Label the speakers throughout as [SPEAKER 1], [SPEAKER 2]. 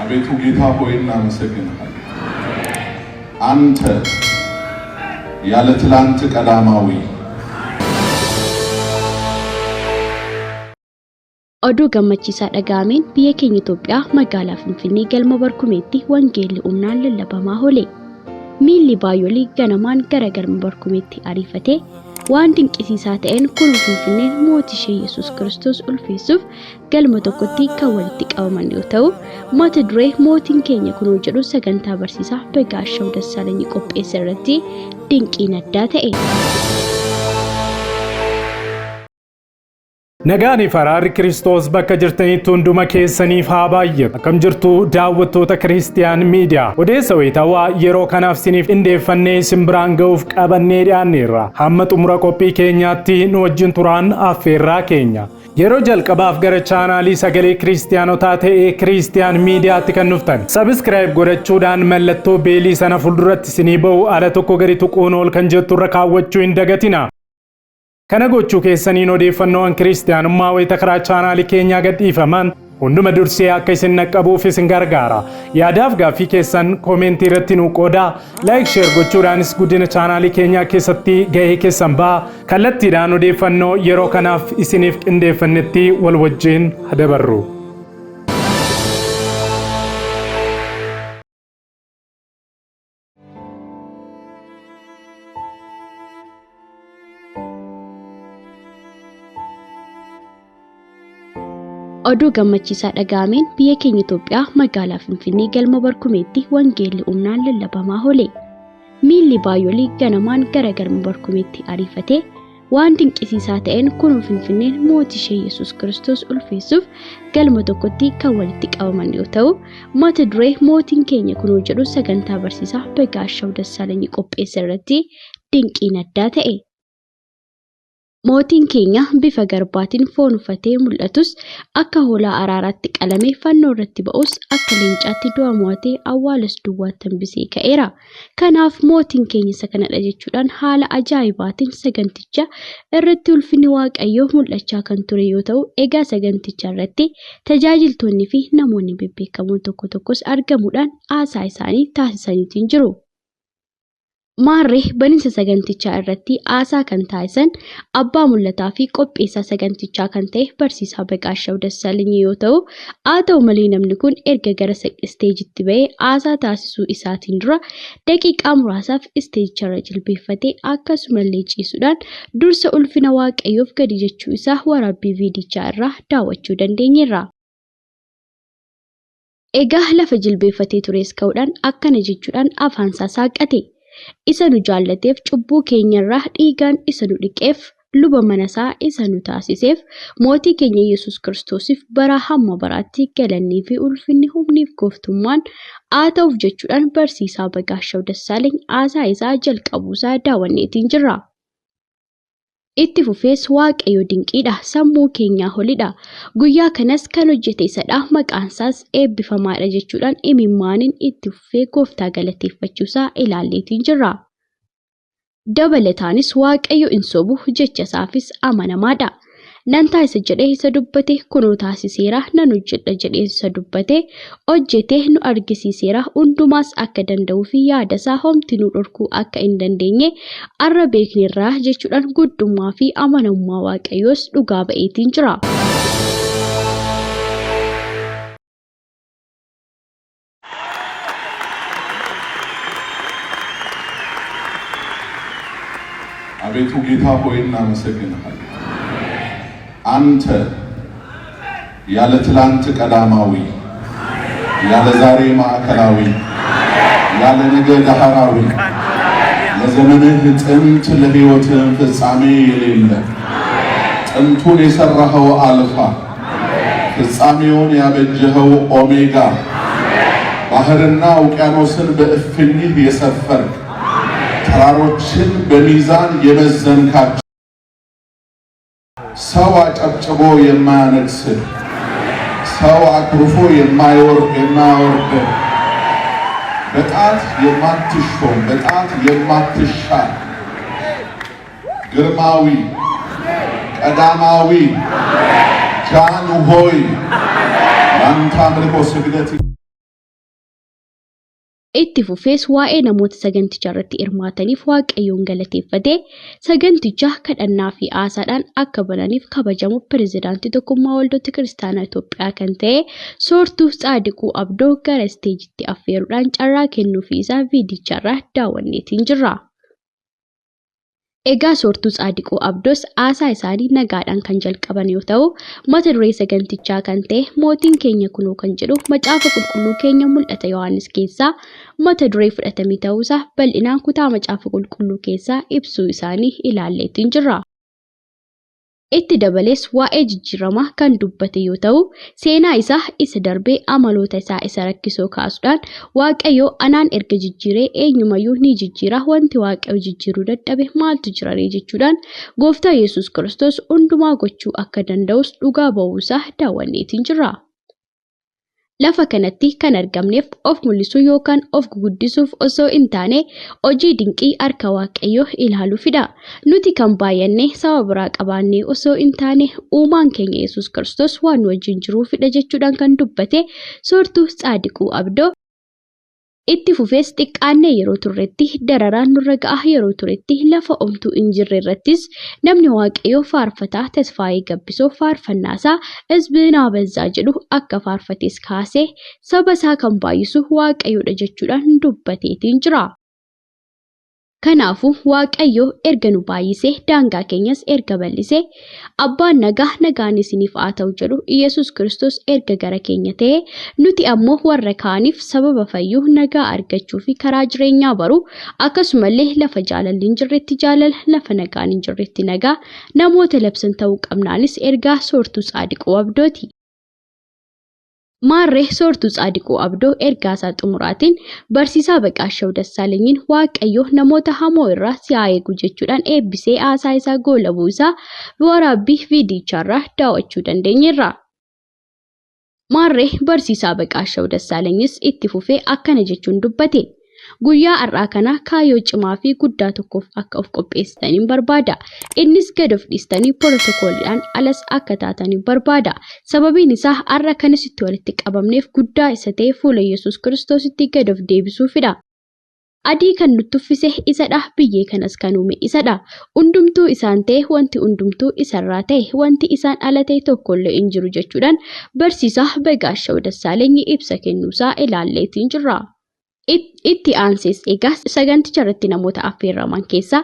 [SPEAKER 1] አቤቱ ጌታ ሆይ እናመሰግንሃለን። አንተ ያለ ትላንት ቀዳማዊ
[SPEAKER 2] Oduu gammachiisaa dhaga'ameen biyya keenya Itoophiyaa magaalaa Finfinnee galma Barkumeetti wangeelli humnaan lallabamaa oole. Miilli baay'oolii ganamaan gara galma Barkumeetti ariifatee waan dinqisiisaa ta'een kun Finfinneen mootii ishee Yesuus Kiristoos ulfeessuuf galma tokkotti kan walitti qabaman yoo ta'u, mata duree mootiin keenya kunoo jedhu sagantaa barsiisaa Begaashaw Dassaalany qopheesse irratti dinqiin addaa ta'e.
[SPEAKER 3] Nagaani faraarri Kiristoos bakka jirtanitti hunduma keessaniif haa baay'atu. Akkam jirtu daawwattoota Kiristiyaan Miidiyaa. Odeessa wayitaawaa yeroo kanaaf siniif qindeeffannee isin biraan ga'uuf qabannee dhiyaanneerra. Hamma xumura qophii keenyaatti nu wajjin turaan affeerraa keenya. Yeroo jalqabaaf gara chaanaalii sagalee Kiristiyaanotaa ta'ee Kiristiyaan Miidiyaatti kan dhuftan. Subscribe godhachuudhaan mallattoo beelii sana fuulduratti sinii ba'u ala tokko gadi tuquun ol kan jetturra kaawwachuu hin dagatina. Kana gochuu keessaniin odeeffannoowwan Kiristiyaanummaa wayita karaa chaanaalii keenyaa gadhiifaman hunduma dursee akka isin naqqabuuf isin gargaara. Yaadaaf gaaffii keessan koomentii irratti nu qoodaa. Like share gochuudhaanis guddina chaanaalii keenyaa keessatti gahee keessan ba'a. Kallattiidhaan odeeffannoo yeroo kanaaf isiniif qindeeffannetti wal wajjin hadabarru.
[SPEAKER 2] Oduu gammachiisaa dhaga'ameen biyya keenya Itoophiyaa magaalaa Finfinnee galma Barkumeetti wangeelli humnaan lallabamaa oole. Miilli baay'oolii ganamaan gara galma Barkumeetti ariifatee waan dinqisiisaa ta'een kun Finfinneen mootii ishee Yesuus Kiristoos ulfeessuuf galma tokkotti kan walitti qabaman yoo ta'u, mata duree mootiin keenya kunoo jedhu sagantaa barsiisaa Begaashaw Dassaalany qopheesse irratti dinqiin addaa ta'e. Mootiin keenya bifa garbaatiin foon uffatee mul'atus akka hoolaa araaraatti qalamee fannoo irratti ba'us akka leencaatti du'a mo'atee awwaalas duwwaatti hambisee ka'eera. Kanaaf mootiin keenya isa kanadha jechuudhaan haala ajaa'ibaatiin saganticha irratti ulfinni Waaqayyoo mul'achaa kan ture yoo ta'u, egaa saganticha irratti tajaajiltoonni fi namoonni bebbeekamoon tokko tokkos argamuudhaan haasaa isaanii taasisaniitiin jiru. Maarree baniinsa sagantichaa irratti haasaa kan taasisan abbaa mul'ataa fi qopheessaa sagantichaa kan ta'e barsiisaa Begaashaw Dassaalany yoo ta'u, haa ta'u malee namni kun erga gara isteejitti ba'ee haasaa taasisuu isaatiin dura daqiiqaa muraasaaf isteejicharra jilbeeffatee akkasumallee ciisuudhaan dursa ulfina Waaqayyoof gadi jechuu isaa waraabbii viidiyichaa irraa daawwachuu dandeenyeerra. Egaa lafa jilbeeffatee tures ka'uudhaan akkana jechuudhaan afaansaa saaqate. Isa nu jaallateef cubbuu keenyarraa dhiigaan isa nu dhiqeef luba manasaa isa nu taasiseef mootii keenya Yesuus Kiristoosiif bara hamma baraatti galannii fi ulfinni humniif gooftummaan haa ta'uuf jechuudhaan barsiisaa Begaashaw Dassaalany haasaa isaa jalqabuusaa daawwanneetiin jirra. Itti fufees Waaqayyo dinqiidha, sammuu keenyaa holidha. Guyyaa kanas kan hojjete isadha, maqaan isaas eebbifamaadha jechuudhaan imimmaaniin itti fufee gooftaa galateeffachuusaa ilaalleetiin jirra. Dabalataanis Waaqayyo hin sobu, jecha isaafis amanamaadha. Nan taasisa jedhee isa dubbate kunoo taasiseera, nan hojjedha jedhee isa dubbate hojjetee nu argisiiseera. Hundumaas akka danda'uu fi yaada isaa homti nu dhorkuu akka hin dandeenye arra beekneerraa jechuudhaan guddummaa fi amanamummaa Waaqayyoos dhugaa ba'eetiin jira.
[SPEAKER 1] አቤቱ ጌታ ሆይ እናመሰግንሃለን። አንተ ያለ ትላንት ቀዳማዊ፣ ያለ ዛሬ ማዕከላዊ፣ ያለ ነገ ዳህራዊ፣ ለዘመንህ ጥንት ለሕይወትህ ፍጻሜ የሌለ ጥንቱን የሰራኸው አልፋ ፍጻሜውን ያበጀኸው ኦሜጋ ባህርና ውቅያኖስን በእፍኝህ የሰፈርክ ተራሮችን በሚዛን የመዘንካቸው ሰው አጨብጭቦ የማያነግስህ ሰው አኩርፎ የማያወርድ በጣት የማትሾም በጣት የማትሻር ግርማዊ ቀዳማዊ ጃን ሆይ ላንተ አምልኮ ስግደት
[SPEAKER 2] itti fufees waa'ee namoota saganticha irratti hirmaataniif waaqayyoon galateeffate saganticha kadhannaa fi aasaadhaan akka bananiif kabajamu pirezidaantii tokkummaa waldoota kiristaanaa Itoophiyaa kan ta'e Soortuu Tsaadiquu Abdoo gara isteejitti affeeruudhaan carraa kennuufii isaa viidiyicharraa daawwanneetiin jirra. Egaa Soortuu Tsaadiquu Abdoos aasaa isaanii nagaadhaan kan jalqaban yoo ta'u, mata duree sagantichaa kan ta'e mootiin keenya kunoo kan jedhu macaafa qulqulluu keenya mul'ata Yohaannis keessaa mata duree fudhatamee ta'uusaa bal'inaan kutaa macaafa qulqulluu keessaa ibsuu isaanii ilaalleetiin jirra. Itti dabalees waa'ee jijjiiramaa kan dubbate yoo ta'u, seenaa isaa isa darbee amaloota isaa isa rakkisoo kaasuudhaan waaqayyo anaan erga jijjiiree eenyumayyuu ni jijjiira wanti waaqayyo jijjiiruu dadhabe maaltu jira jechuudhaan gooftaa Yesuus Kiristoos hundumaa gochuu akka danda'us dhugaa ba'uusaa daawwanneetiin jirra. Lafa kanatti kan argamneef of mul'isuu yookaan of guddisuuf osoo hin taane hojii dinqii harka waaqayyoo ilaaluufidha. Nuti kan baay'annee saba biraa qabaannee osoo hin taane uumaan keenya Yesuus Kiristoos waan wajjin jiruufidha jechuudhaan kan dubbate Soortuu Tsaadiquu Abdoo. Itti fufees xiqqaannee yeroo turretti dararaan nurra ga'a yeroo turetti lafa omtuu hin jirre irrattis namni waaqayyoo faarfataa Tasfaayee Gabbisoo faarfannaasaa Hizbinaa Bezzaa jedhu akka faarfates kaasee saba isaa kan baay'isu waaqayyoodha jechuudhaan dubbateetiin jira. Kanaafuu waaqayyo erga nu baay'isee daangaa keenyas erga bal'isee abbaan nagaan isiniif haa ta'u jedhu Yesuus Kiristoos erga gara keenya ta'e nuti ammoo warra kaaniif sababa fayyuu nagaa argachuu fi karaa jireenyaa baruu akkasumallee lafa jaalalli hin jirretti jaalala lafa nagaan hin jirretti nagaa namoota labsan ta'uu qabnaanis ergaa Soortuu Tsaadiquu Abdooti. Maarree Soortuu Tsaadiquu Abdoo ergaa isaa xumuraatiin barsiisaa Baqaashaw Dassaalenyiin waaqayyo namoota hamoo irraa si haa eegu jechuudhaan eebbisee haasaa isaa goolabuu isaa waraabbii viidiyicharraa daawwachuu dandeenyeerra. Maarree barsiisaa Baqaashaw Dassaalenyiis itti fufee akkana jechuun dubbate. Guyyaa har'aa kana kaayyoo cimaa fi guddaa tokkoof akka of qopheessitaniin barbaada. Innis gad of dhiistanii pirootokooliidhaan alas akka taataniin barbaada. Sababiin isaa har'a kanas itti walitti qabamneef guddaa isa ta'e fuula Yesuus Kiristoositti gad of deebisuufidha. Adii kan nutti uffise isadha, biyyee kanas kan uume isadha. Hundumtuu isaan ta'e wanti hundumtuu isarraa ta'e wanti isaan ala ta'e tokkollee hin jiru jechuudhaan barsiisaa Baqaashaw Dassaalenyi ibsa kennuusaa ilaalleetiin jirra. Itti aansees egaa saganticha irratti namoota affeeraman keessaa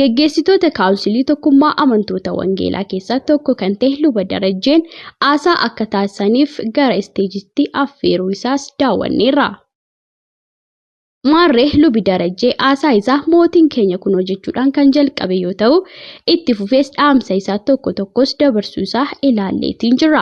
[SPEAKER 2] geggeessitoota kaawunsilii tokkummaa amantoota wangeelaa keessaa tokko kan ta'e luba Darajjeen haasaa akka taasisaniif gara isteejitti affeeruu isaas daawwanneerra. Maarree lubi Darajjee haasaa isaa mootiin keenya kunoo jechuudhaan kan jalqabe yoo ta'u itti fufees dhaamsa isaa tokko tokkos dabarsuu isaa ilaalleetiin jirra.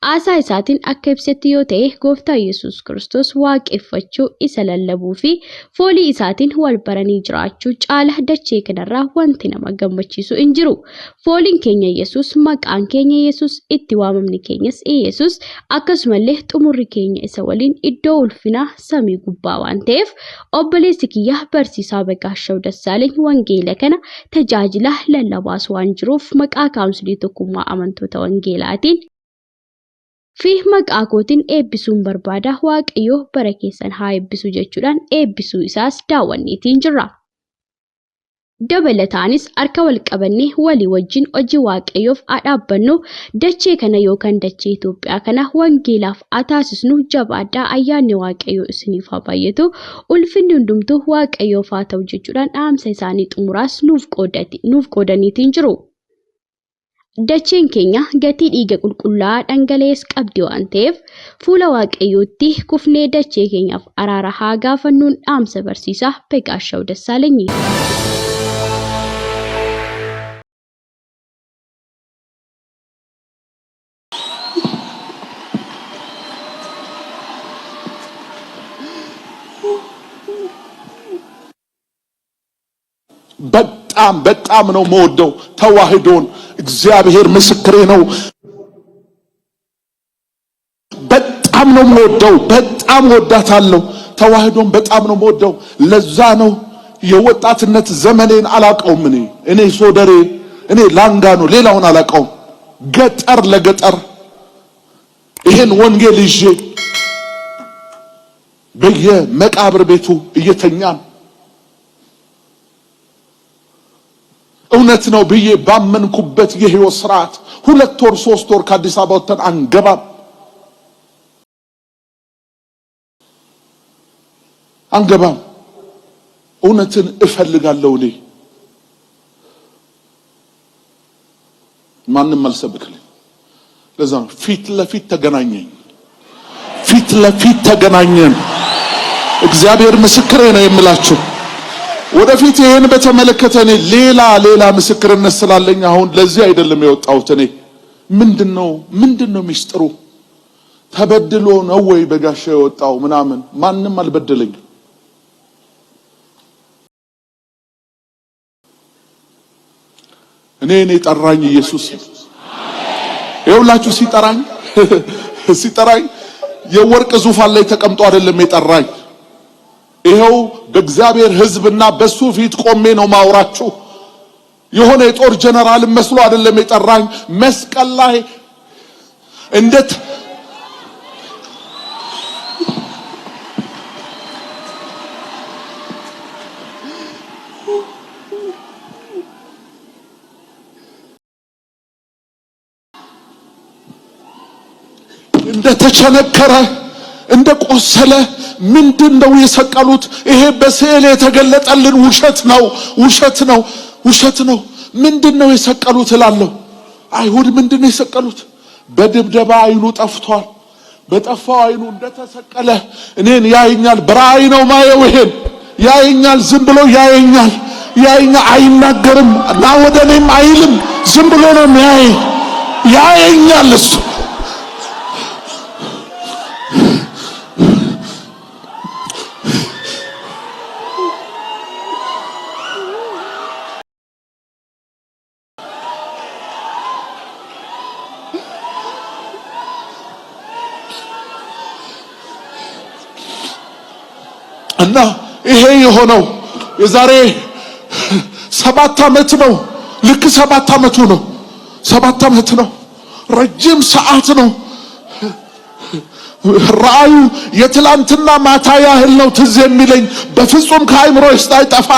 [SPEAKER 2] Haasaa isaatiin akka ibsetti yoo ta'e gooftaa Yesuus Kiristoos waaqeffachuu isa lallabuu fi foolii isaatiin wal baranii jiraachuu caala dachee kanarraa wanti nama gammachiisu hin jiru. Fooliin keenya Yesuus, maqaan keenya Yesuus, itti waamamni keenyas Yesuus akkasumallee xumurri keenya isa waliin iddoo ulfinaa samii gubbaa waan ta'eef obboleessi kiyya barsiisaa Baqaashaw Dassaaleny wangeela kana tajaajila lallabaas waan jiruuf maqaa kaawunsilii tokkummaa amantoota wangeelaatiin fi maqaa kootiin eebbisuun barbaada. Waaqayyo bara keessan haa eebbisu jechuudhaan eebbisuu isaas daawwanneetiin jirra. Dabalataanis harka wal qabannee walii wajjin hojii waaqayyoof haa dhaabbannu dachee kana yookaan dachee Itoophiyaa kana wangeelaaf haa taasisnu jabaadhaa ayyaanni waaqayyoo isiniif haa baay'atu ulfinni hundumtuu waaqayyoof haa ta'u jechuudhaan dhaamsa isaanii xumuraas nuuf qoodaniitiin jiru. Dacheen keenya gatii dhiiga qulqullaa'aa dhangala'ees qabdi waan ta'eef fuula waaqayyootti kufnee dachee keenyaaf araara haa gaafannuun dhaamsa barsiisaa Baqaashaw Dassaalenyi.
[SPEAKER 1] በጣም ነው የምወደው ተዋህዶን። እግዚአብሔር ምስክሬ ነው። በጣም ነው የምወደው፣ በጣም ወዳታለሁ። ተዋህዶን በጣም ነው የምወደው። ለዛ ነው የወጣትነት ዘመኔን አላቀውም። እኔ ሶደሬ፣ እኔ ላንጋኖ፣ ሌላውን አላቀውም። ገጠር ለገጠር ይሄን ወንጌል ይዤ በየመቃብር ቤቱ እየተኛን እውነት ነው ብዬ ባመንኩበት የህይወት ስርዓት 2 ወር 3 ወር ከአዲስ አበባ ወጥተን አንገባም። እውነትን እፈልጋለሁ እኔ ማንም አልሰብክልኝ። ለዛ ነው ፊት ለፊት ተገናኘን። እግዚአብሔር ምስክሬ ነው የምላችሁ። ወደፊት ይሄን በተመለከተ እኔ ሌላ ምስክርነት ስላለኝ አሁን ለዚህ አይደለም የወጣሁት። እኔ ምንድነው ሚስጥሩ? ተበድሎ ነው ወይ በጋሻ የወጣው ምናምን? ማንም አልበደለኝ። እኔ ጠራኝ ኢየሱስ። ይኸውላችሁ ሲጠራኝ የወርቅ ዙፋን ላይ ተቀምጦ አይደለም የጠራኝ። ይሄው በእግዚአብሔር ሕዝብና በሱ ፊት ቆሜ ነው ማውራችሁ። የሆነ የጦር ጀነራል መስሎ አይደለም የጠራኝ። መስቀል ላይ እንዴት እንደተቸነከረ እንደቆሰለ ምንድነው የሰቀሉት? ይሄ በስዕል የተገለጠልን ውሸት ነው። ምንድነው የሰቀሉት እላለሁ። አይሁድ ምንድነው የሰቀሉት? በድብደባ አይኑ ጠፍቷል። በጠፋው አይኑ እንደተሰቀለ እኔን ያየኛል። በራእይ ነው ማየው። ይሄን ያየኛል። ዝም ብሎ ያየኛል። አይናገርም እና ወደ እኔም አይልም። ዝም ብሎ ነው ያየኛል እሱ። እና ይሄ የሆነው የዛሬ 7 ዓመት ነው። ልክ 7 ዓመቱ ነው። 7 ዓመት ነው። ረጅም ሰዓት ነው። ራእዩ የትላንትና ማታ ያህል ነው ትዝ የሚለኝ። በፍጹም ከአይምሮ ውስጥ አይጠፋ።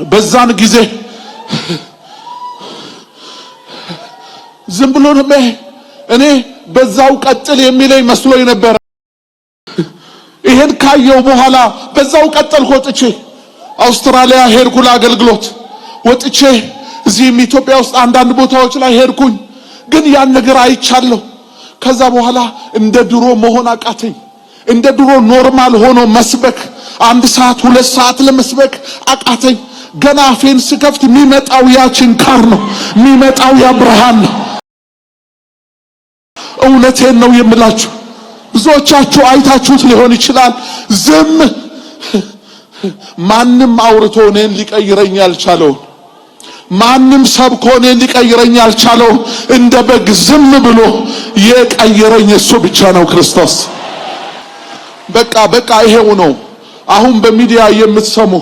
[SPEAKER 1] በዛን ጊዜ ዝም ብሎ ነው እኔ በዛው ቀጥል የሚለኝ መስሎኝ ነበር። ይሄን ካየው በኋላ በዛው ቀጥል ወጥቼ አውስትራሊያ ሄድኩ ለአገልግሎት። ወጥቼ እዚህም ኢትዮጵያ ውስጥ አንዳንድ ቦታዎች ላይ ሄድኩኝ። ግን ያን ነገር አይቻለሁ። ከዛ በኋላ እንደ ድሮ መሆን አቃተኝ። እንደ ድሮ ኖርማል ሆኖ መስበክ 1 ሰዓት 2 ሰዓት ለመስበክ አቃተኝ። ገና አፌን ስከፍት የሚመጣው ያ ችንካር ነው። የሚመጣው ያ ብርሃን ነው። እውነቴን ነው የምላችሁ። ብዙዎቻችሁ አይታችሁት ሊሆን ይችላል። ማንም አውርቶ እኔን ሊቀይረኝ ያልቻለው፣ ማንም ሰብኮ እኔን ሊቀይረኝ ያልቻለው እንደ በግ ዝም ብሎ የቀየረኝ እሱ ብቻ ነው ክርስቶስ። በቃ ይሄው ነው። አሁን በሚዲያ የምትሰሙ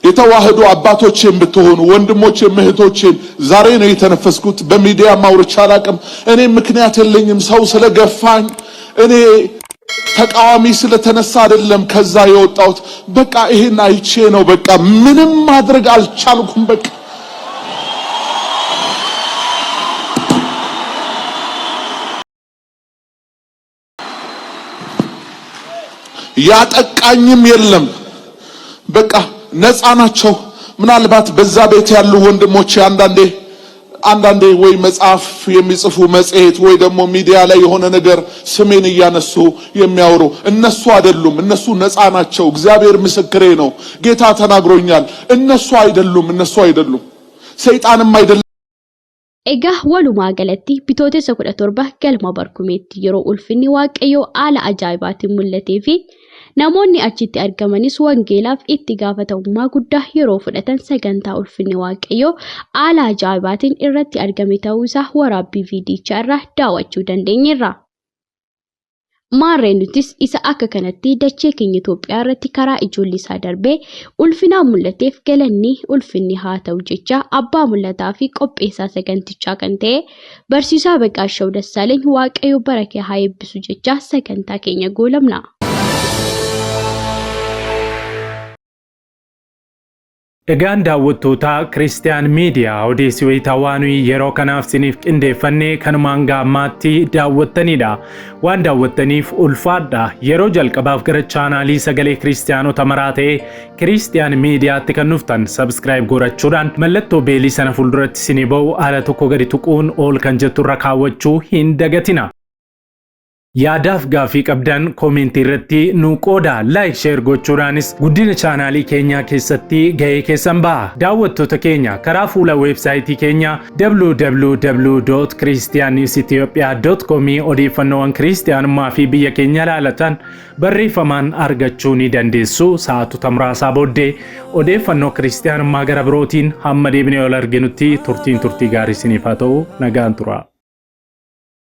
[SPEAKER 1] የተዋህዶ አባቶቼም ብትሆኑ ወንድሞቼም እህቶቼም ዛሬ ነው የተነፈስኩት። በሚዲያ ማውርቻ አላቅም። እኔ ምክንያት የለኝም። ሰው ስለገፋኝ እኔ ተቃዋሚ ስለተነሳ አይደለም ከዛ የወጣሁት። በቃ ይሄን አይቼ ነው። በቃ ምንም ማድረግ አልቻልኩም። በቃ ያጠቃኝም የለም። በቃ ነፃ ናቸው። ምናልባት በዛ ቤት ያሉ ወንድሞቼ አንዳንዴ ወይ መጽሐፍ የሚጽፉ መጽሔት ወይ ደግሞ ሚዲያ ላይ የሆነ ነገር ስሜን እያነሱ የሚያወሩ እነሱ አይደሉም። እነሱ ነፃ ናቸው። እግዚአብሔር ምስክሬ ነው። ጌታ ተናግሮኛል። እነሱ አይደሉም። ሰይጣንም አይደለም።
[SPEAKER 2] Egaa walumaa galatti bitootessa 17 galma barkumeetti yeroo ulfinni waaqayyoo haala ajaa'ibaatiin mul'atee fi namoonni achitti argamanis wangeelaaf itti gaafatamummaa guddaa yeroo fudhatan sagantaa ulfinni waaqayyoo haala ajaa'ibaatiin irratti argame ta'uu isaa waraabbii viidiyichaa irraa daawwachuu dandeenyeerra. Maarreen nutis isa akka kanatti dachee keenya Itoophiyaa irratti karaa ijoollee isaa darbee ulfinaan mul'ateef galanni ulfinni haa ta'u jecha abbaa mul'ataa fi qopheessaa sagantichaa kan ta'e barsiisaa Baqaashaw Dassaaleny Waaqayyo barakee haa eebbisu jecha sagantaa keenya goolabna.
[SPEAKER 3] Egaan daawwattoota Kiristiyaan Miidiyaa odeessii wayitaawwan yeroo kanaaf siniif qindeeffannee kanumaan gaammaatti daawwattanidha. Waan daawwattaniif ulfaadha. Yeroo jalqabaaf gara chaanaalii Sagalee Kiristiyaanota maraa ta'e Kiristiyaan Miidiyaatti kan dhuftan subscribe gochuudhaan mallattoo beelii sana fuulduratti sinii ba'u ala tokko gadi tuquun ol kan jettu irra kaawwachuu hin dagatina. Yaadaaf gaafii qabdan koomenti irratti nu qooda like share gochuudhaanis guddina chaanaalii keenyaa keessatti gahee keessan ba'a. Daawwattoota keenya karaa fuula weebsaayitii keenya www.christiannewsethiopia.com odeeffannoowwan kiristiyaanummaa fi biyya keenya ilaalatan barreeffamaan argachuu ni dandeessu. Sa'aatota muraasaa booddee odeeffannoo kiristiyaanummaa gara birootiin hamma deebinee ol arginutti turtii gaarii isiniif haa ta'u. Nagaan tura.